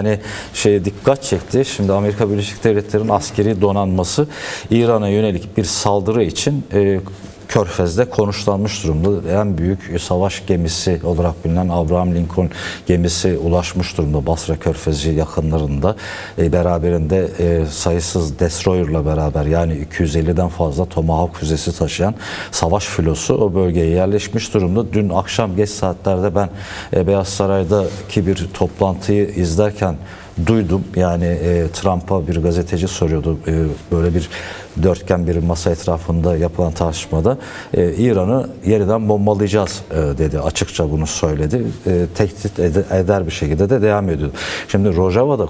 Yani dikkat çekti. Şimdi Amerika Birleşik Devletleri'nin askeri donanması İran'a yönelik bir saldırı için Körfez'de konuşlanmış durumda. En büyük savaş gemisi olarak bilinen Abraham Lincoln gemisi ulaşmış durumda Basra Körfezi yakınlarında. Beraberinde sayısız destroyer'la beraber, yani 250'den fazla Tomahawk füzesi taşıyan savaş filosu o bölgeye yerleşmiş durumda. Dün akşam geç saatlerde ben Beyaz Saray'daki bir toplantıyı izlerken duydum. Yani Trump'a bir gazeteci soruyordu. Böyle bir dörtgen bir masa etrafında yapılan tartışmada İran'ı yeniden bombalayacağız dedi. Açıkça bunu söyledi. Tehdit eder bir şekilde de devam ediyor. Şimdi Rojava'da,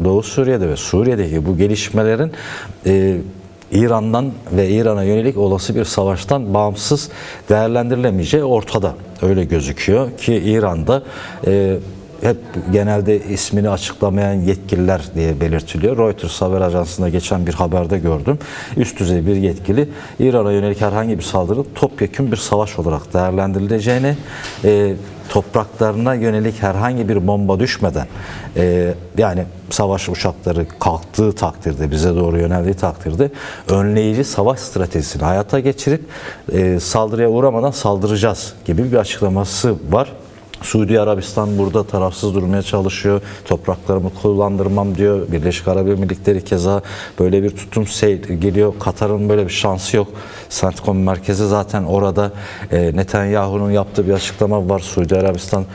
Doğu Suriye'de ve Suriye'deki bu gelişmelerin İran'dan ve İran'a yönelik olası bir savaştan bağımsız değerlendirilemeyeceği ortada. Öyle gözüküyor ki İran'da hep genelde ismini açıklamayan yetkililer diye belirtiliyor. Reuters haber ajansında geçen bir haberde gördüm. Üst düzey bir yetkili İran'a yönelik herhangi bir saldırı topyekün bir savaş olarak değerlendirileceğini, topraklarına yönelik herhangi bir bomba düşmeden, yani savaş uçakları kalktığı takdirde, bize doğru yöneldiği takdirde önleyici savaş stratejisini hayata geçirip saldırıya uğramadan saldıracağız gibi bir açıklaması var. Suudi Arabistan burada tarafsız durmaya çalışıyor. Topraklarımı kullandırmam diyor. Birleşik Arap Emirlikleri keza böyle bir tutum geliyor. Katar'ın böyle bir şansı yok. CENTCOM merkezi zaten orada. Netanyahu'nun yaptığı bir açıklama var. Suudi Arabistan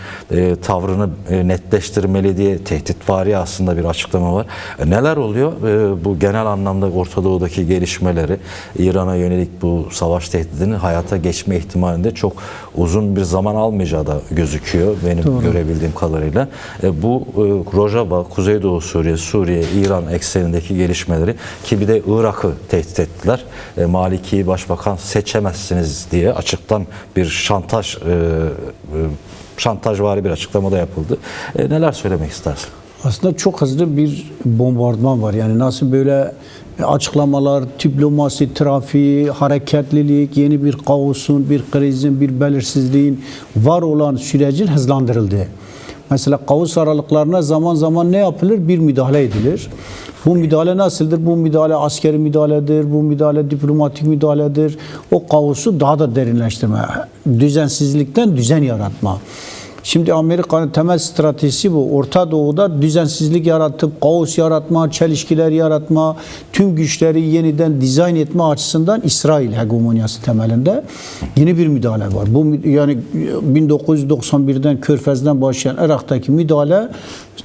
tavrını netleştirmeli diye tehditvari aslında bir açıklama var. Neler oluyor? Bu genel anlamda Orta Doğu'daki gelişmeleri, İran'a yönelik bu savaş tehdidinin hayata geçme ihtimalinde çok uzun bir zaman almayacağı da gözüküyor. Benim görebildiğim kadarıyla. Bu Rojava, Kuzeydoğu Suriye, İran eksenindeki gelişmeleri, ki bir de Irak'ı tehdit ettiler. Maliki Başbakan seçemezsiniz diye açıktan bir şantajvari bir açıklamada yapıldı. Neler söylemek istersin? Aslında çok hızlı bir bombardıman var. Yani nasıl böyle açıklamalar, diplomasi, trafiği, hareketlilik, yeni bir kaosun, bir krizin, bir belirsizliğin var olan sürecin hızlandırıldığı. Mesela kaos aralıklarına zaman zaman ne yapılır? Bir müdahale edilir. Bu müdahale nasıldır? Bu müdahale askeri müdahaledir, bu müdahale diplomatik müdahaledir. O kaosu daha da derinleştirme, düzensizlikten düzen yaratma. Şimdi Amerika'nın temel stratejisi bu. Orta Doğu'da düzensizlik yaratıp, kaos yaratma, çelişkiler yaratma, tüm güçleri yeniden dizayn etme açısından İsrail hegemonyası temelinde yeni bir müdahale var. Bu yani 1991'den Körfez'den başlayan Irak'taki müdahale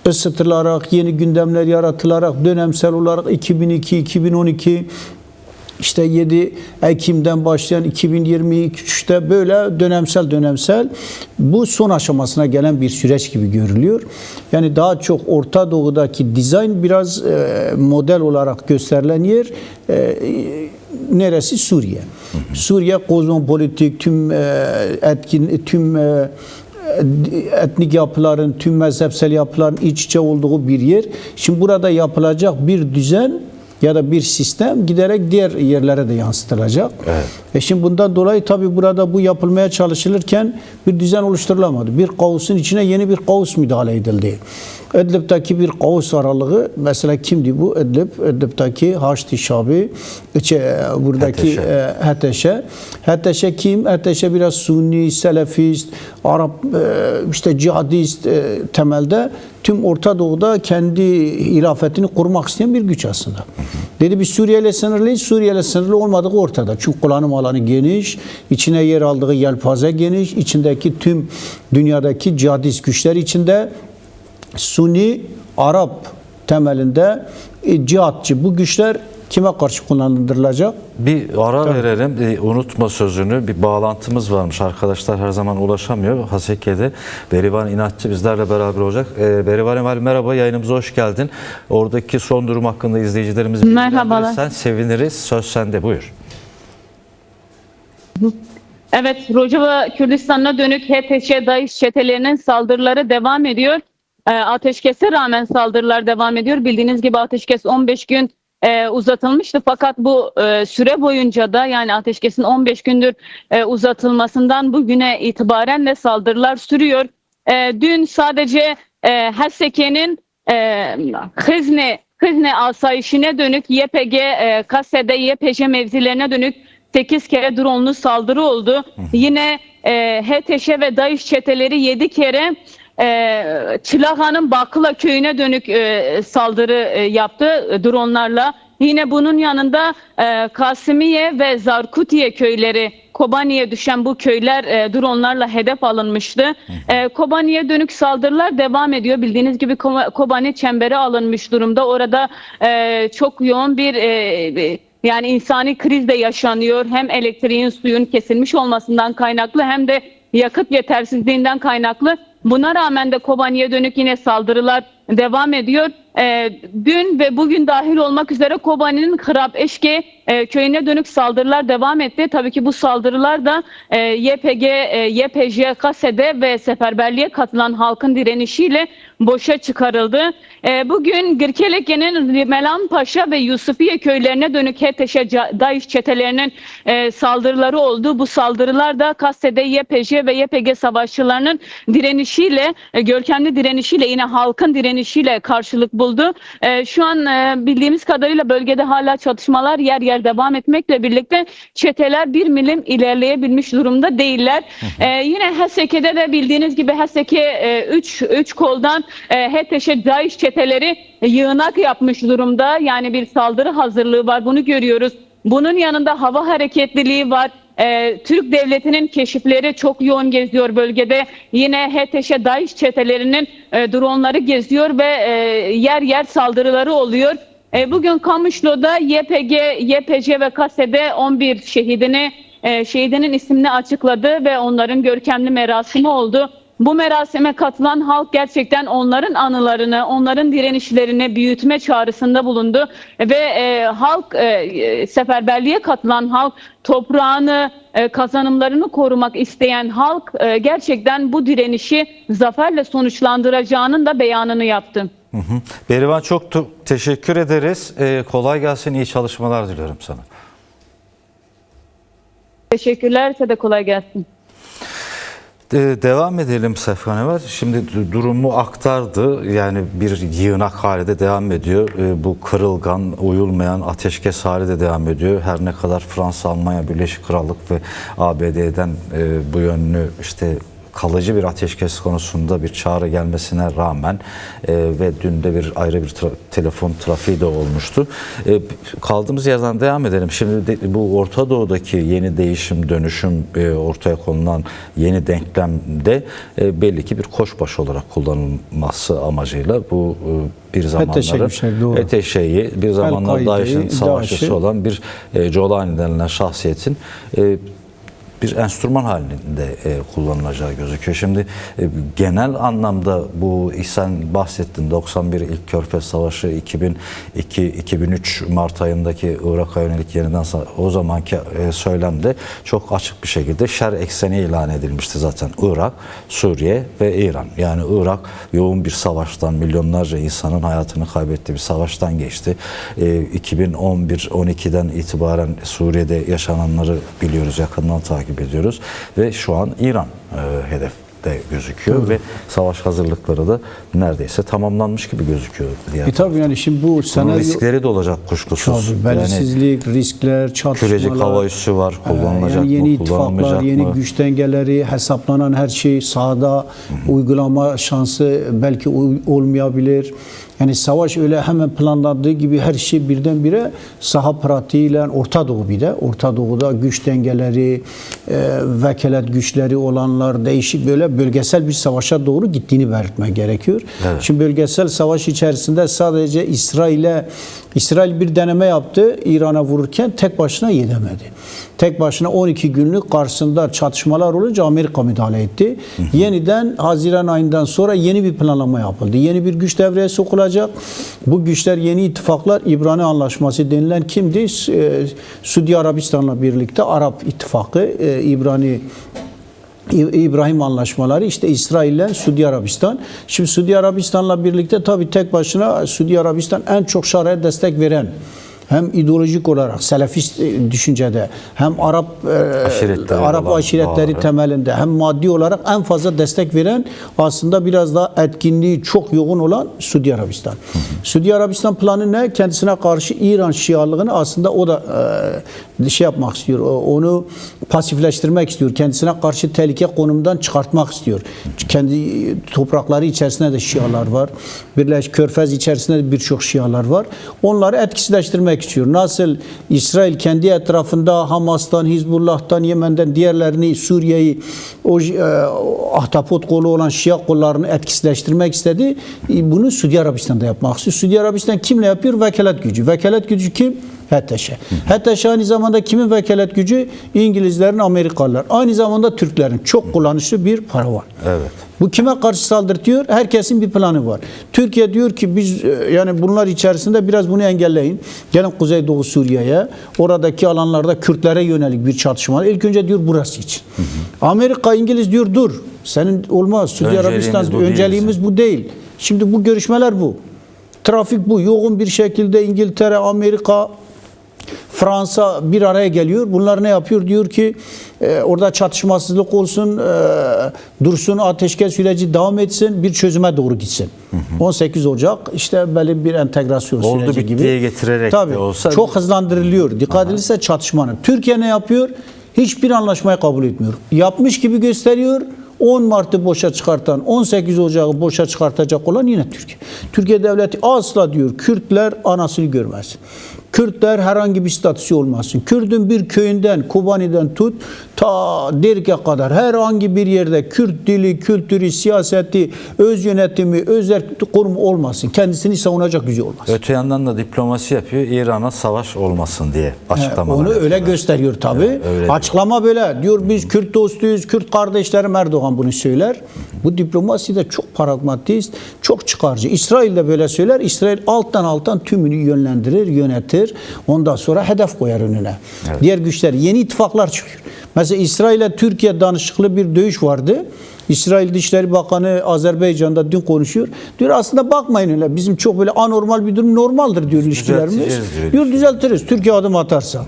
ısıtılarak, yeni gündemler yaratılarak, dönemsel olarak 2002-2012, İşte 7 Ekim'den başlayan 2023'te böyle dönemsel bu son aşamasına gelen bir süreç gibi görülüyor. Yani daha çok Orta Doğu'daki dizayn biraz model olarak gösterilen yer neresi? Suriye. Suriye kozmopolitik, tüm etnik yapıların, tüm mezhepsel yapıların iç içe olduğu bir yer. Şimdi burada yapılacak bir düzen ya da bir sistem giderek diğer yerlere de yansıtılacak. Evet. Şimdi bundan dolayı tabii burada bu yapılmaya çalışılırken bir düzen oluşturulamadı. Bir kaosun içine yeni bir kaos müdahale edildi. İdlib'deki bir kaos aralığı, mesela kimdi bu? İdlib'deki Haçlı Şabi, buradaki HTŞ kim? HTŞ biraz Sunni, Selefist, Arap, işte cihadist temelde tüm Orta Doğu'da kendi hilafetini kurmak isteyen bir güç aslında. Dedi biz Suriye ile sınırlıyız. Suriye ile sınırlı olmadığı ortada. Çünkü kullanım alanı geniş, içine yer aldığı yelpaze geniş, içindeki tüm dünyadaki cihadist güçler içinde Sunni, Arap temelinde cihatçı bu güçler kime karşı kullanılacak? Bir ara verelim. Unutma sözünü. Bir bağlantımız varmış. Arkadaşlar her zaman ulaşamıyor. Haseke'de Berivan İnatçı bizlerle beraber olacak. Berivan merhaba. Yayınımıza hoş geldin. Oradaki son durum hakkında izleyicilerimiz bilgilendirirsen seviniriz. Söz sende. Buyur. Evet, Rojava Kürdistan'a dönük HTŞ-DAEŞ çetelerinin saldırıları devam ediyor. Ateşkese rağmen saldırılar devam ediyor. Bildiğiniz gibi ateşkes 15 gün uzatılmıştı. Fakat bu süre boyunca da, yani ateşkesin 15 gündür uzatılmasından bugüne itibaren de saldırılar sürüyor. Dün sadece HSK'nin Hızne asayişine dönük YPG, KASE'de YPJ mevzilerine dönük 8 kere dronlu saldırı oldu. Yine HTŞ ve DAEŞ çeteleri 7 kere Çılaha'nın Bakıla köyüne dönük saldırı yaptı dronlarla. Yine bunun yanında Kasimiye ve Zarkutiye köyleri, Kobani'ye düşen bu köyler dronlarla hedef alınmıştı. Kobani'ye dönük saldırılar devam ediyor. Bildiğiniz gibi Kobani çembere alınmış durumda. Orada çok yoğun bir yani insani kriz de yaşanıyor. Hem elektriğin, suyun kesilmiş olmasından kaynaklı hem de yakıt yetersizliğinden kaynaklı. Buna rağmen de Kobani'ye dönük yine saldırılar devam ediyor. Dün ve bugün dahil olmak üzere Kobani'nin Hırap Eşke köyüne dönük saldırılar devam etti. Tabii ki bu saldırılar da YPG, YPJ, KASE'de ve seferberliğe katılan halkın direnişiyle boşa çıkarıldı. Bugün Girkeleke'nin Rimelanpaşa ve Yusufiye köylerine dönük HTŞ DAEŞ çetelerinin saldırıları oldu. Bu saldırılar da KASE'de YPJ ve YPG savaşçılarının direnişiyle, görkemli direnişiyle, yine halkın direnişiyle karşılık buldu. Şu an bildiğimiz kadarıyla bölgede hala çatışmalar yer yer devam etmekle birlikte çeteler bir milim ilerleyebilmiş durumda değiller. Yine HSK'de de bildiğiniz gibi HSK 3 koldan HTŞ DAEŞ çeteleri yığınak yapmış durumda. Yani bir saldırı hazırlığı var. Bunu görüyoruz. Bunun yanında hava hareketliliği var. Türk devletinin keşifleri çok yoğun geziyor bölgede. Yine HTŞ DAEŞ çetelerinin dronları geziyor ve yer yer saldırıları oluyor. Bugün Kamışlo'da YPG, YPC ve KASE'de 11 şehidinin ismini açıkladı ve onların görkemli merasimi oldu. Bu merasime katılan halk gerçekten onların anılarını, onların direnişlerini büyütme çağrısında bulundu. Ve halk, seferberliğe katılan halk, toprağını, kazanımlarını korumak isteyen halk gerçekten bu direnişi zaferle sonuçlandıracağının da beyanını yaptı. Berivan, çok teşekkür ederiz. Kolay gelsin, iyi çalışmalar diliyorum sana. Teşekkürler, size de kolay gelsin. Devam edelim Sefkanever. Şimdi durumu aktardı. Yani bir yığınak hali de devam ediyor. Bu kırılgan, uyulmayan ateşkes hali de devam ediyor. Her ne kadar Fransa, Almanya, Birleşik Krallık ve ABD'den bu yönlü işte kalıcı bir ateşkes konusunda bir çağrı gelmesine rağmen ve dün de ayrı bir telefon trafiği de olmuştu. Kaldığımız yerden devam edelim. Şimdi bu Orta Doğu'daki yeni değişim, dönüşüm, ortaya konulan yeni denklemde belli ki bir koçbaşı olarak kullanılması amacıyla bu bir zamanların HTŞ'yi, bir zamanlar DAEŞ'in savaşçısı olan bir Jolani denilen şahsiyetin bir enstrüman halinde kullanılacağı gözüküyor. Şimdi genel anlamda bu sen bahsettin, 91 ilk Körfez Savaşı, 2002-2003 Mart ayındaki Irak'a yönelik yeniden o zamanki söylemde çok açık bir şekilde şer ekseni ilan edilmişti zaten. Irak, Suriye ve İran. Yani Irak yoğun bir savaştan, milyonlarca insanın hayatını kaybettiği bir savaştan geçti. 2011-12'den itibaren Suriye'de yaşananları biliyoruz, yakından takip ediyoruz ve şu an İran hedefte gözüküyor ve savaş hazırlıkları da neredeyse tamamlanmış gibi gözüküyor diye. Tabii yani şimdi bu senaryo riskleri de olacak kuşkusuz. Tabii, belirsizlik, riskler, çatışmalar. Kürecik hava üssü var, kullanılacak yani yeni mı, kullanılmayacak ittifaklar, yeni mı? güç dengeleri, hesaplanan her şey sahada uygulama şansı belki olmayabilir. Yani savaş öyle hemen planlandığı gibi her şey birdenbire saha pratiğiyle Orta Doğu, bir de Orta Doğu'da güç dengeleri, vekalet güçleri olanlar, değişik böyle bölgesel bir savaşa doğru gittiğini belirtmek gerekiyor. Evet. Şimdi bölgesel savaş içerisinde sadece İsrail bir deneme yaptı, İran'a vururken tek başına yedemedi. Tek başına 12 günlük karşısında çatışmalar olunca Amerika müdahale etti. Yeniden Haziran ayından sonra yeni bir planlama yapıldı. Yeni bir güç devreye sokulacak. Bu güçler, yeni ittifaklar, İbrani Anlaşması denilen kimdi? Suudi Arabistan'la birlikte Arap İttifakı, İbrahim Anlaşmaları, işte İsrail'le Suudi Arabistan. Şimdi Suudi Arabistan'la birlikte tabii tek başına Suudi Arabistan en çok Şaria'ya destek veren hem ideolojik olarak Selefist düşüncede hem Arap aşiretleri bağlı. temelinde hem maddi olarak en fazla destek veren aslında biraz daha etkinliği çok yoğun olan Suudi Arabistan. Suudi Arabistan planı ne? Kendisine karşı İran Şialığını aslında o da şey yapmak istiyor. Onu pasifleştirmek istiyor. Kendisine karşı tehlike konumundan çıkartmak istiyor. Kendi toprakları içerisinde de Şialar var. Körfez içerisinde de birçok Şialar var. Onları etkisizleştirmek istiyor. Nasıl İsrail kendi etrafında Hamas'tan, Hizbullah'tan, Yemen'den diğerlerini, Suriye'yi o ahtapot kolu olan Şia kollarını etkisizleştirmek istedi. Bunu Suudi Arabistan'da yapmak istiyor. Suudi Arabistan kimle yapıyor? Vekalet gücü. Vekalet gücü kim? HTŞ. HTŞ aynı zamanda kimin vekalet gücü? İngilizlerin, Amerikalılar. Aynı zamanda Türklerin çok kullanışlı bir paravan. Evet. Bu kime karşı saldırtıyor? Herkesin bir planı var. Türkiye diyor ki biz yani bunlar içerisinde biraz bunu engelleyin. Gelin Kuzeydoğu Suriye'ye. Oradaki alanlarda Kürtlere yönelik bir çatışma. İlk önce diyor burası için. Amerika, İngiliz diyor dur. Senin olmaz. Suudi Arabistan önceliğimiz bu değil. Şimdi bu görüşmeler bu. Trafik bu. Yoğun bir şekilde İngiltere, Amerika, Fransa bir araya geliyor. Bunlar ne yapıyor? Diyor ki orada çatışmasızlık olsun, dursun, ateşkes süreci devam etsin, bir çözüme doğru gitsin. 18 Ocak işte belli bir entegrasyon süreci gibi. Oldu bittiye getirerek Tabii, de olsa. çok hızlandırılıyor. Dikkat edilirse çatışmanın. Türkiye ne yapıyor? Hiçbir anlaşmayı kabul etmiyor. Yapmış gibi gösteriyor. 10 Mart'ı boşa çıkartan, 18 Ocak'ı boşa çıkartacak olan yine Türkiye. Türkiye devleti asla diyor Kürtler anasını görmez. Kürtler herhangi bir statüsü olmasın. Kürdün bir köyünden, Kobani'den tut ta Derik'e kadar herhangi bir yerde Kürt dili, kültürü, siyaseti, öz yönetimi, özel kurum olmasın. Kendisini savunacak gücü olmasın. Öte yandan da diplomasi yapıyor. İran'a savaş olmasın diye açıklamalar Onu öyle yapıyorlar. gösteriyor tabii. Evet, Açıklama böyle. Diyor biz Kürt dostuyuz, Kürt kardeşlerim, Erdoğan bunu söyler. Bu diplomasi de çok pragmatist, çok çıkarcı. İsrail de böyle söyler. İsrail alttan tümünü yönlendirir, yönetir. Ondan sonra hedef koyar önüne. Evet. Diğer güçler, yeni ittifaklar çıkıyor. Mesela İsrail ile Türkiye danışıklı bir dövüş vardı. İsrail Dışişleri Bakanı Azerbaycan'da dün konuşuyor. Diyor aslında bakmayın öyle. Bizim çok böyle anormal bir durum normaldir diyor ilişkilerimiz. Diyor düzeltiriz. Türkiye adım atarsa.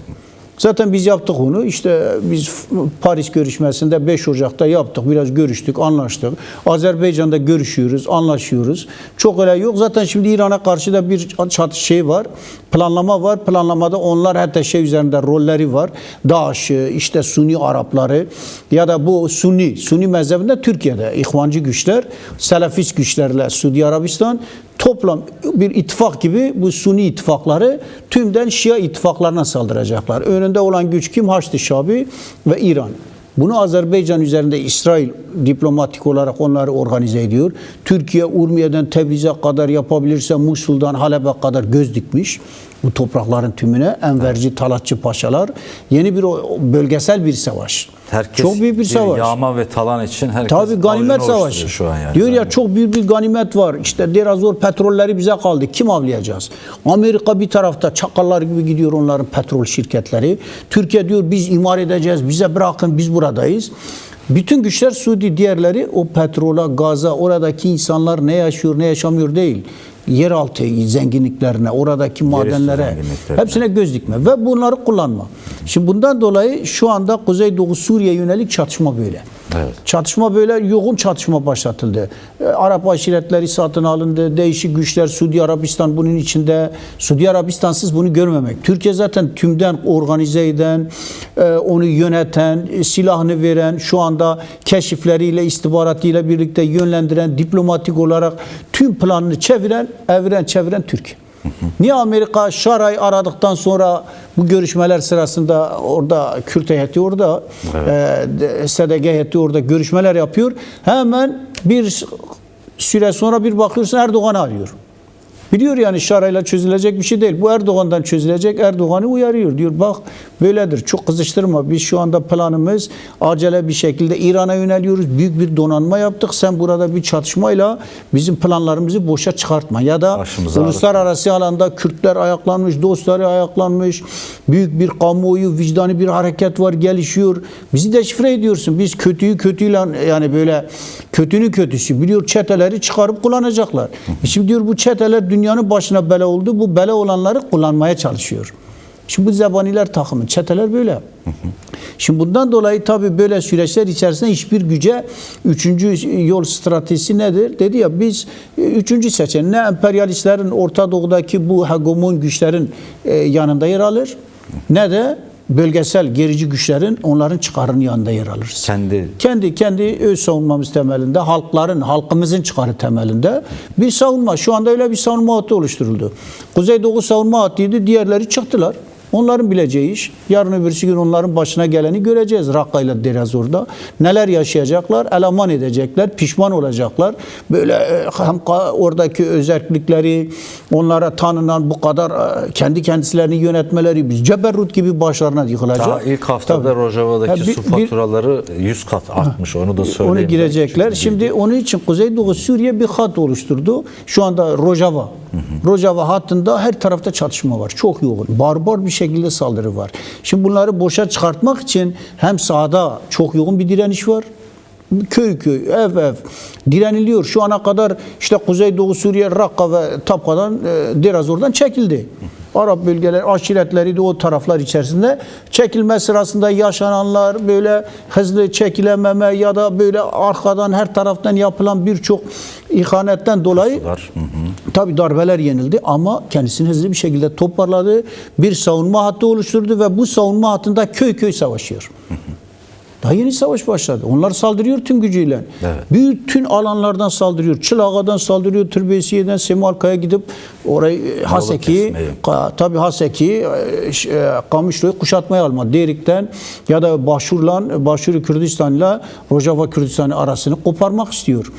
Zaten biz yaptık onu. İşte biz Paris görüşmesinde 5 Ocak'ta yaptık. Biraz görüştük, anlaştık. Azerbaycan'da görüşüyoruz, anlaşıyoruz. Çok öyle yok. Zaten şimdi İran'a karşı da bir şey var. Planlama var. Planlamada onlar hatta şey üzerinde rolleri var. DAEŞ, işte Sunni Arapları ya da bu Sunni mezhebinde Türkiye'de İhvancı güçler, Selefist güçlerle Suudi Arabistan toplam bir ittifak gibi bu Sunni ittifakları tümden Şia ittifaklarına saldıracaklar. Önünde olan güç kim? Haçlı Şabi ve İran. Bunu Azerbaycan üzerinde İsrail diplomatik olarak onları organize ediyor. Türkiye Urmiye'den Tebriz'e kadar yapabilirse Musul'dan Halep'e kadar göz dikmiş. Bu toprakların tümüne Enverci, Talatçı paşalar yeni bir bölgesel bir savaş. Herkes çok büyük bir savaş. Yağma ve talan için herkes tabii ganimet savaşı. Şu an yani. Diyor ya çok büyük bir ganimet var. İşte Derazor petrolleri bize kaldı. Kim avlayacağız? Amerika bir tarafta çakallar gibi gidiyor onların petrol şirketleri. Türkiye diyor biz imar edeceğiz. Bize bırakın biz buradayız. Bütün güçler Suudi, diğerleri o petrola, gaza, oradaki insanlar ne yaşıyor, ne yaşamıyor değil. Yeraltı zenginliklerine, oradaki madenlere, hepsine göz dikme ve bunları kullanma. Şimdi bundan dolayı şu anda Kuzeydoğu Suriye yönelik çatışma böyle. Evet. Çatışma böyle, yoğun çatışma başlatıldı. Arap aşiretleri satın alındı, değişik güçler, Suudi Arabistan bunun içinde. Suudi Arabistansız bunu görmemek. Türkiye zaten tümden organize eden, onu yöneten, silahını veren, şu anda keşifleriyle, istihbaratıyla birlikte yönlendiren, diplomatik olarak tüm planını çeviren Türkiye. Niye Amerika Şara'yı aradıktan sonra bu görüşmeler sırasında orada Kürt heyeti orada, SDG heyeti orada görüşmeler yapıyor. Hemen bir süre sonra bir bakıyorsun Erdoğan'ı arıyor. Biliyor yani Şara'yla çözülecek bir şey değil. Bu Erdoğan'dan çözülecek. Erdoğan'ı uyarıyor. Diyor bak böyledir. Çok kızıştırma. Biz şu anda planımız acele bir şekilde İran'a yöneliyoruz. Büyük bir donanma yaptık. Sen burada bir çatışmayla bizim planlarımızı boşa çıkartma. Ya da Başımıza uluslararası alanda Kürtler ayaklanmış, dostları ayaklanmış. Büyük bir kamuoyu, vicdani bir hareket var, gelişiyor. Bizi deşifre ediyorsun. Biz kötüyü kötüyle, yani böyle kötünün kötüsü biliyor, çeteleri çıkarıp kullanacaklar. Şimdi diyor bu çeteler dünyanın başına bela oldu. Bu bela olanları kullanmaya çalışıyor. Şimdi bu zebaniler takımı, çeteler böyle. Şimdi bundan dolayı tabii böyle süreçler içerisinde hiçbir güce üçüncü yol stratejisi nedir? Dedi ya, biz üçüncü seçeneği ne emperyalistlerin Orta Doğu'daki bu hegemon güçlerin yanında yer alır, ne de bölgesel gerici güçlerin onların çıkarının yanında yer alırız. Kendi öz savunmamız temelinde, halkımızın çıkarı temelinde bir savunma. Şu anda öyle bir savunma hattı oluşturuldu. Kuzeydoğu savunma hattıydı, diğerleri çıktılar. Onların bileceği iş. Yarın öbürsü gün onların başına geleni göreceğiz. Rakka ile Derazor'da. Neler yaşayacaklar? Eleman edecekler. Pişman olacaklar. Böyle hem oradaki özellikleri, onlara tanınan bu kadar kendi kendislerini yönetmeleri, biz ceberrut gibi başlarına yıkılacak. Daha ilk haftada Rojava'daki su faturaları 100 kat artmış. Onu da söyleyeyim. Onu girecekler. Şimdi onun için Kuzeydoğu Suriye bir hat oluşturdu. Şu anda Rojava. Rojava hattında her tarafta çatışma var. Çok yoğun. Barbar bir şekilde saldırı var. Şimdi bunları boşa çıkartmak için hem sahada çok yoğun bir direniş var. Köy ev direniliyor. Şu ana kadar işte Kuzeydoğu Suriye, Rakka ve Tapka'dan, Derazor'dan çekildi. Arap bölgeler, aşiretleri de o taraflar içerisinde çekilme sırasında yaşananlar, böyle hızlı çekilememe ya da böyle arkadan her taraftan yapılan birçok ihanetten dolayı tabii darbeler yenildi ama kendisini hızlı bir şekilde toparladı. Bir savunma hattı oluşturdu ve bu savunma hattında köy savaşıyor. Daha yeni savaş başladı. Onlar saldırıyor tüm gücüyle. Evet. Bütün alanlardan saldırıyor. Çılağa'dan saldırıyor. Tırbesiye'den Semalka'ya gidip orayı Haseki'yi, tabii Haseki'yi, Kamışlı'yı kuşatmaya alma. Derik'ten ya da Başur Kürdistan'la Rojava Kürdistan'ı arasını koparmak istiyor.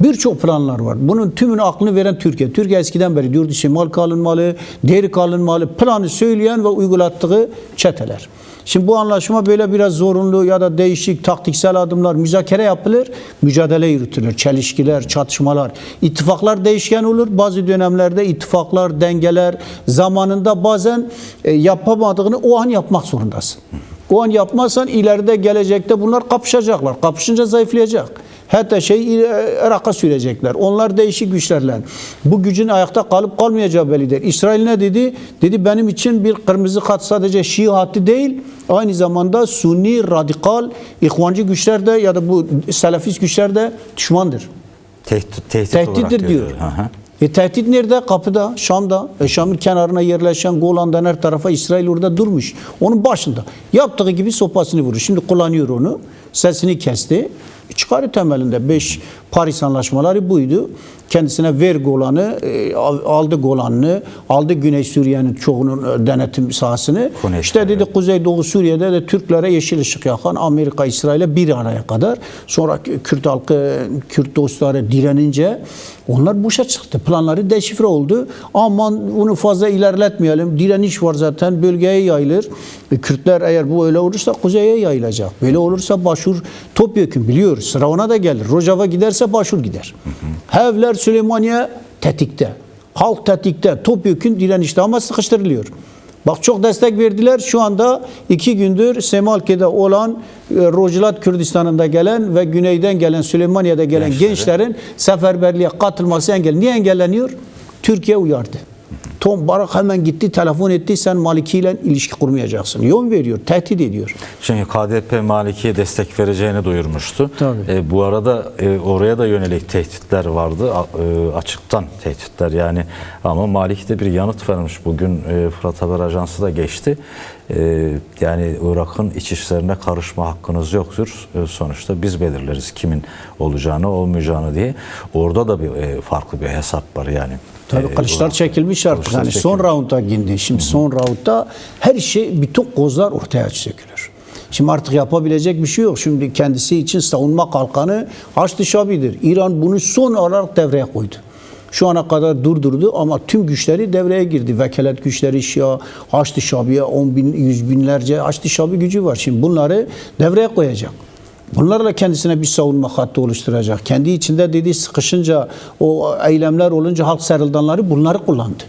Birçok planlar var. Bunun tümünü aklını veren Türkiye. Türkiye eskiden beri diyordu Semalka alınmalı, Derik alınmalı. Planı söyleyen ve uygulattığı çeteler. Şimdi bu anlaşma böyle biraz zorunlu ya da değişik taktiksel adımlar, müzakere yapılır, mücadele yürütülür. Çelişkiler, çatışmalar, ittifaklar değişken olur. Bazı dönemlerde ittifaklar, dengeler zamanında bazen yapamadığını o an yapmak zorundasın. O an yapmazsan ileride gelecekte bunlar kapışacaklar. Kapışınca zayıflayacak. Hatta Irak'a sürecekler. Onlar değişik güçlerle. Bu gücün ayakta kalıp kalmayacağı bellidir. İsrail ne dedi? Dedi benim için bir kırmızı hat sadece Şii hattı değil, aynı zamanda Sunni, radikal, ihvancı güçler de ya da bu Selefist güçler de düşmandır. Tehdittir diyor. Tehdit nerede? Kapıda, Şam'da. Şam'ın kenarına yerleşen Golan'dan her tarafa İsrail orada durmuş. Onun başında. Yaptığı gibi sopasını vurur. Şimdi kullanıyor onu. Sesini kesti. Çıkarı temelinde 5 Paris anlaşmaları buydu. Kendisine ver Golan'ı, aldı Golan'ı, aldı Güney Suriye'nin çoğunun denetim sahasını. İşte dedi Kuzeydoğu Suriye'de de Türklere yeşil ışık yakan Amerika, İsrail'e bir araya kadar. Sonra Kürt halkı, Kürt dostları direnince onlar boşa çıktı. Planları deşifre oldu. Aman bunu fazla ilerletmeyelim. Direniş var zaten, bölgeye yayılır. Kürtler eğer bu öyle olursa kuzeye yayılacak. Böyle olursa Başur topyekun biliyor. Sıra ona da gelir. Rojava giderse Başur gider. Hevler Süleymaniye tetikte. Halk tetikte. Topyekun direnişte ama sıkıştırılıyor. Bak çok destek verdiler. Şu anda 2 gündür Semalke'de olan Rojilat Kürdistan'ında gelen ve güneyden gelen Süleymaniye'de gelen gençlerin seferberliğe katılması niye engelleniyor? Türkiye uyardı. Tom Barak hemen gitti, telefon etti. Sen Maliki ile ilişki kurmayacaksın. Yön veriyor, tehdit ediyor. Çünkü KDP Maliki'ye destek vereceğini duyurmuştu. Tabii. Bu arada oraya da yönelik tehditler vardı. Açıktan tehditler yani. Ama Maliki de bir yanıt vermiş. Bugün Fırat Haber Ajansı da geçti. Yani Irak'ın iç işlerine karışma hakkınız yoktur. Sonuçta biz belirleriz kimin olacağını, olmayacağını diye. Orada da bir farklı bir hesap var yani. Tabii kılıçlar çekilmiş artık. Yani son raunda girdi. Şimdi son raundda her şey, bütün kozlar ortaya çekilir. Şimdi artık yapabilecek bir şey yok. Şimdi kendisi için savunma kalkanı Haçlı Şabi'dir. İran bunu son olarak devreye koydu. şu ana kadar durdurdu ama tüm güçleri devreye girdi. Vekalet güçleri, Şia, Haçlı Şabi'ye 10 bin, 100 binlerce Haçlı Şabi gücü var. Şimdi bunları devreye koyacak. Bunlarla kendisine bir savunma hattı oluşturacak. Kendi içinde dediği sıkışınca, o eylemler olunca halk sarıldanları bunları kullandı.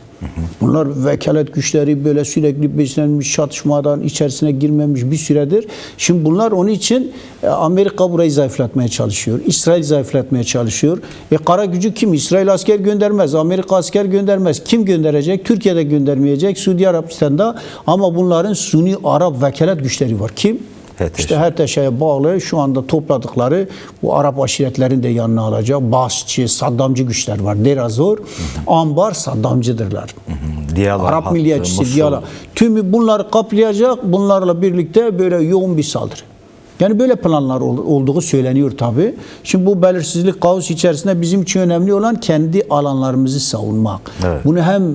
Bunlar vekalet güçleri böyle sürekli beslenmiş, çatışmadan içerisine girmemiş bir süredir. Şimdi bunlar onun için Amerika burayı zayıflatmaya çalışıyor. İsrail zayıflatmaya çalışıyor. Kara gücü kim? İsrail asker göndermez. Amerika asker göndermez. Kim gönderecek? Türkiye'de göndermeyecek. Suudi Arabistan'da. Ama bunların Suni Arap vekalet güçleri var. Kim? HTŞ. İşte HTŞ'ye bağlı şu anda topladıkları bu Arap aşiretlerini de yanına alacak. Basçı, Saddamcı güçler var. Derazor, Ambar Saddamcıdırlar. Diyala Arap hattı, milliyetçisi Musul. Diyala. Tümü bunları kaplayacak. Bunlarla birlikte böyle yoğun bir saldırı. Yani böyle planlar olduğu söyleniyor tabii. Şimdi bu belirsizlik, kaos içerisinde bizim için önemli olan kendi alanlarımızı savunmak. Evet. Bunu hem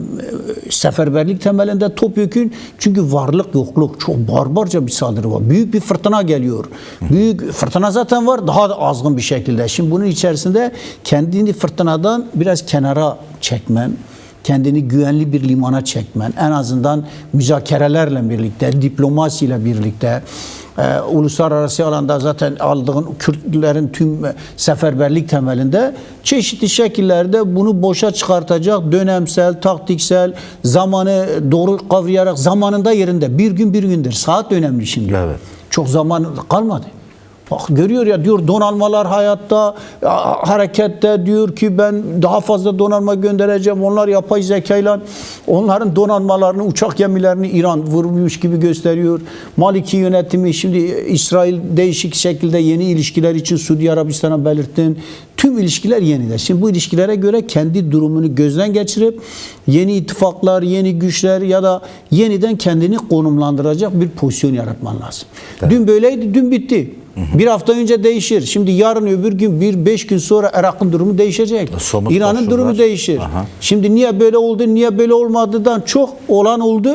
seferberlik temelinde topyekün, çünkü varlık yokluk, çok barbarca bir saldırı var. Büyük bir fırtına geliyor. Büyük fırtına zaten var, daha da azgın bir şekilde. Şimdi bunun içerisinde kendini fırtınadan biraz kenara çekmen, kendini güvenli bir limana çekmen, en azından müzakerelerle birlikte, diplomasiyle birlikte, uluslararası alanda zaten aldığın Kürtlerin tüm seferberlik temelinde çeşitli şekillerde bunu boşa çıkartacak, dönemsel, taktiksel, zamanı doğru kavrayarak zamanında yerinde, bir gün bir gündür. Saat önemli şimdi. Evet. Çok zaman kalmadı. Bak görüyor ya, diyor donanmalar hayatta, harekette, diyor ki ben daha fazla donanma göndereceğim. Onlar yapay zekayla onların donanmalarını, uçak gemilerini İran vurmuş gibi gösteriyor. Maliki yönetimi şimdi İsrail değişik şekilde yeni ilişkiler için Suudi Arabistan'a belirttin. Tüm ilişkiler yeniden. Şimdi bu ilişkilere göre kendi durumunu gözden geçirip yeni ittifaklar, yeni güçler ya da yeniden kendini konumlandıracak bir pozisyon yaratman lazım. Evet. Dün böyleydi, dün bitti. Bir hafta önce değişir. Şimdi yarın öbür gün 5 gün sonra Irak'ın durumu değişecek. İran'ın durumu değişir. Aha. Şimdi niye böyle oldu, niye böyle olmadıdan çok olan oldu.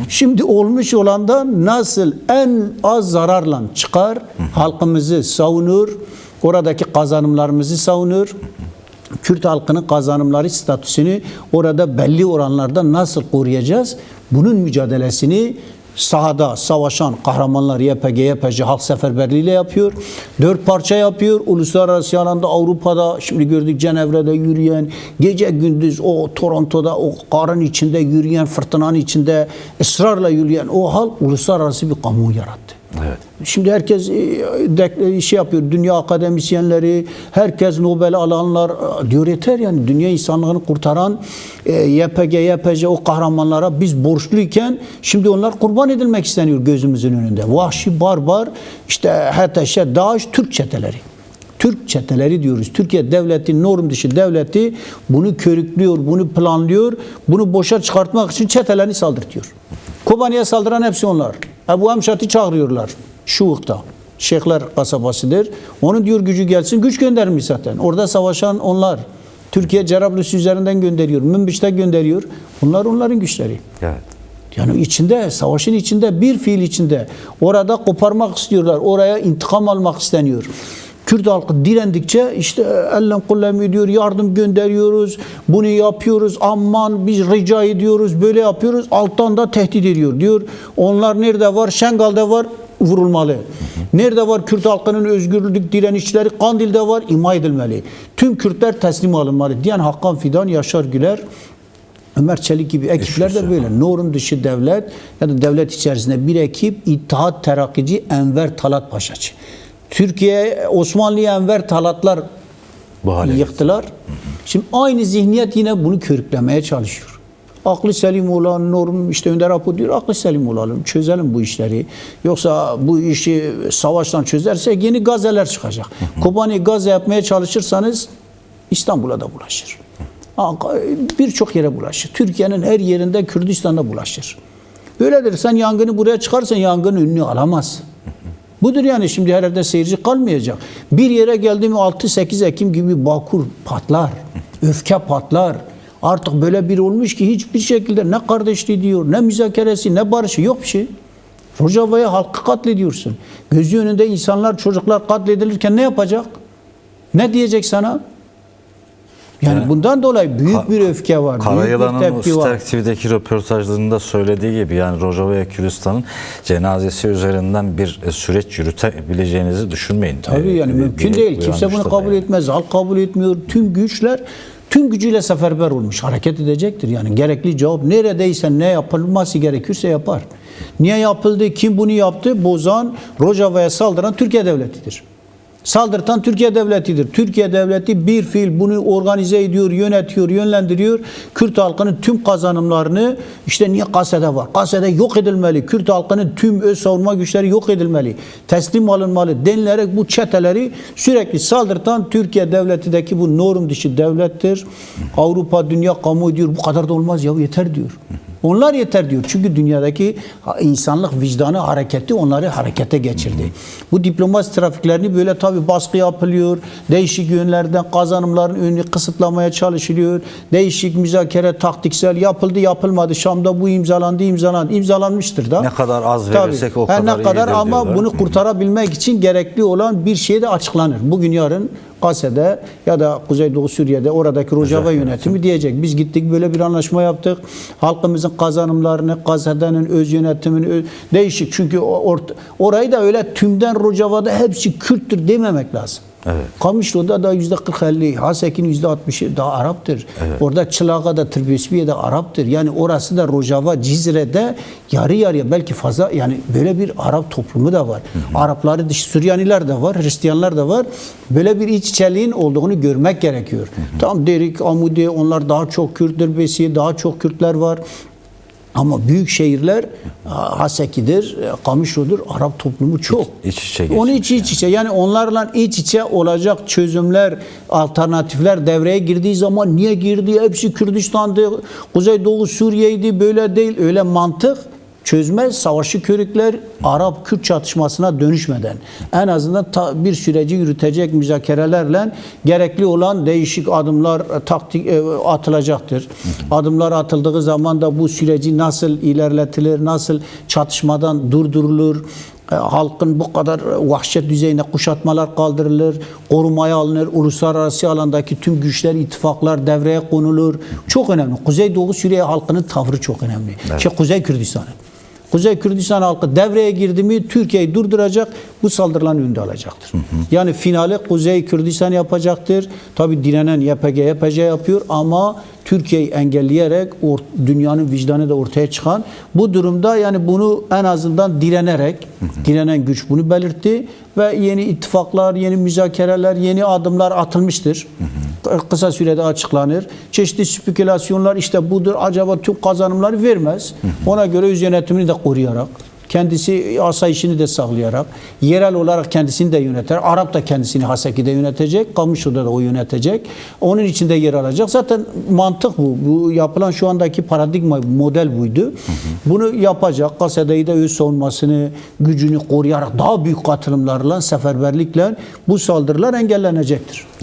Şimdi olmuş olandan nasıl en az zararla çıkar, halkımızı savunur, oradaki kazanımlarımızı savunur, Kürt halkının kazanımları statüsünü orada belli oranlarda nasıl koruyacağız? Bunun mücadelesini sahada savaşan kahramanlar YPG, YPC halk seferberliğiyle yapıyor. 4 parça yapıyor. Uluslararası alanda Avrupa'da şimdi gördük, Cenevre'de yürüyen, gece gündüz o Toronto'da o karın içinde yürüyen, fırtınanın içinde ısrarla yürüyen o halk uluslararası bir kamuoyu yarattı. Evet. Şimdi herkes şey yapıyor, dünya akademisyenleri, herkes Nobel alanlar diyor, yeter yani dünya insanlığını kurtaran YPG, YPC o kahramanlara biz borçluyken şimdi onlar kurban edilmek isteniyor gözümüzün önünde. Vahşi, barbar, işte HTŞ, DAEŞ, Türk çeteleri. Türk çeteleri diyoruz. Türkiye devleti, norm dışı devleti bunu körüklüyor, bunu planlıyor, bunu boşa çıkartmak için çetelerini saldırtıyor. Kobani'ye saldıran hepsi onlar. Ebu Amşat'ı çağırıyorlar Şuhuk'ta. Şeyhler kasabasıdır. Onun diyor gücü gelsin. Güç göndermiş zaten. Orada savaşan onlar. Türkiye Cerablus üzerinden gönderiyor. Münbiş'te gönderiyor. Bunlar onların güçleri. Evet. Yani içinde, savaşın içinde, bir fiil içinde. Orada koparmak istiyorlar. Oraya intikam almak isteniyor. Kürt halkı direndikçe işte ellen kullem ediyor, yardım gönderiyoruz, bunu yapıyoruz, aman biz rica ediyoruz, böyle yapıyoruz, alttan da tehdit ediyor. Diyor onlar nerede var? Şengal'de var, vurulmalı. Nerede var Kürt halkının özgürlük direnişçileri? Kandil'de var, imha edilmeli. Tüm Kürtler teslim alınmalı diyen Hakan Fidan, Yaşar Güler, Ömer Çelik gibi ekipler de böyle. Norm dışı devlet ya da devlet içerisinde bir ekip, İttihat Terakkici Enver Talat Paşacı. Türkiye, Osmanlı'ya Enver Talatlar yıktılar. Şimdi aynı zihniyet yine bunu körüklemeye çalışıyor. Aklı selim olan norm, işte Önder Apo diyor, aklı selim olalım, çözelim bu işleri. Yoksa bu işi savaştan çözersek yeni gazeler çıkacak. Kobani gaze yapmaya çalışırsanız İstanbul'a da bulaşır. Birçok yere bulaşır. Türkiye'nin her yerinde, Kürdistan'da bulaşır. Böyledir. Sen yangını buraya çıkarsan yangının önünü alamazsın. Budur yani, şimdi herhalde seyirci kalmayacak. Bir yere geldi mi 6-8 Ekim gibi Bakur patlar. Öfke patlar. Artık böyle bir olmuş ki hiçbir şekilde ne kardeşliği diyor, ne müzakeresi, ne barışı, yok bir şey. Rojava'ya halkı katlediyorsun. Gözü önünde insanlar, çocuklar katledilirken ne yapacak? Ne diyecek sana? Yani bundan dolayı büyük bir öfke var. Büyük bir Karayılan'ın tepki var. Stark TV'deki röportajlarında söylediği gibi yani Rojava Kürdistan'ın cenazesi üzerinden bir süreç yürütebileceğinizi düşünmeyin. Tabii yani mümkün değil. Kimse bunu kabul etmez. Halk kabul etmiyor. Tüm güçler tüm gücüyle seferber olmuş. Hareket edecektir. Yani gerekli cevap neredeyse ne yapılması gerekirse yapar. Niye yapıldı? Kim bunu yaptı? Bozan, Rojava'ya saldıran Türkiye Devleti'dir. Saldırtan Türkiye Devleti'dir. Türkiye Devleti bir fiil bunu organize ediyor, yönetiyor, yönlendiriyor. Kürt halkının tüm kazanımlarını işte niye Kase'de var? Kase'de yok edilmeli. Kürt halkının tüm öz savunma güçleri yok edilmeli. Teslim alınmalı denilerek bu çeteleri sürekli saldırtan Türkiye Devleti'deki bu norm dışı devlettir. Avrupa, dünya kamuoyu diyor bu kadar da olmaz ya yeter diyor. Onlar yeter diyor. Çünkü dünyadaki insanlık vicdanı hareketi onları harekete geçirdi. Bu diplomasi trafiklerini böyle tabii baskı yapılıyor. Değişik yönlerden kazanımların önünü kısıtlamaya çalışılıyor. Değişik müzakere taktiksel yapıldı yapılmadı. Şam'da bu imzalandı imzalanmıştır da. Ne kadar az verirsek tabii. o kadar ne kadar iyidir ama diyorlar. bunu kurtarabilmek için gerekli olan bir şey de açıklanır. Bugün yarın Kase'de ya da Kuzeydoğu Suriye'de oradaki Rojava yönetimi diyecek. Biz gittik böyle bir anlaşma yaptık. Halkımızın kazanımlarını, Kase'denin öz yönetimini değişik. Çünkü orayı da öyle tümden Rojava'da hepsi Kürttür dememek lazım. Evet. Kamışlı'da da %40-50, Hasek'in %60'ı da Arap'tır. Evet. Orada Çılağa'da, Tırbiyesbiye'de Arap'tır. Yani orası da Rojava, Cizre'de yarı yarıya belki fazla yani böyle bir Arap toplumu da var. Arapları dışı Süryaniler de var, Hristiyanlar da var. Böyle bir iç içeliğin olduğunu görmek gerekiyor. Tam Derik, Amudi onlar daha çok Kürttür, Besiye daha çok Kürtler var. Ama büyük şehirler Haseki'dir, Kamışlı'dır, Arap toplumu çok. İç içe geçmiş Onu iç içe yani onlarla iç içe olacak çözümler, alternatifler devreye girdiği zaman niye girdi? Hepsi Kürdistan'dı, Kuzeydoğu Suriye'ydi böyle değil. Öyle mantık çözmez. Savaşı körükler Arap-Kürt çatışmasına dönüşmeden en azından bir süreci yürütecek müzakerelerle gerekli olan değişik adımlar atılacaktır. Adımlar atıldığı zaman da bu süreci nasıl ilerletilir, nasıl çatışmadan durdurulur, halkın bu kadar vahşet düzeyine kuşatmalar kaldırılır, korumaya alınır, uluslararası alandaki tüm güçler, ittifaklar devreye konulur. Çok önemli. Kuzeydoğu Suriye halkının tavrı çok önemli. Evet. Kuzey Kürdistan'ın. Kuzey Kürdistan halkı devreye girdi mi Türkiye'yi durduracak, bu saldırıların önünde alacaktır. Yani finali Kuzey Kürdistan yapacaktır. Tabi direnen YPG yapıyor ama Türkiye'yi engelleyerek dünyanın vicdanı da ortaya çıkan bu durumda yani bunu en azından direnen güç bunu belirtti ve yeni ittifaklar, yeni müzakereler, yeni adımlar atılmıştır. Kısa sürede açıklanır. Çeşitli spekülasyonlar işte budur. Acaba tüm kazanımları vermez. Ona göre öz yönetimini de koruyarak, kendisi asayişini de sağlayarak, yerel olarak kendisini de yöneter. Arap da kendisini Haseki'de yönetecek, Kamışlı'da da o yönetecek. Onun içinde yer alacak. Zaten mantık bu. Bu yapılan şu andaki paradigma, model buydu. Bunu yapacak. Kasede'yi de öz savunmasını, gücünü koruyarak daha büyük katılımlarla, seferberlikle bu saldırılar engellenecektir.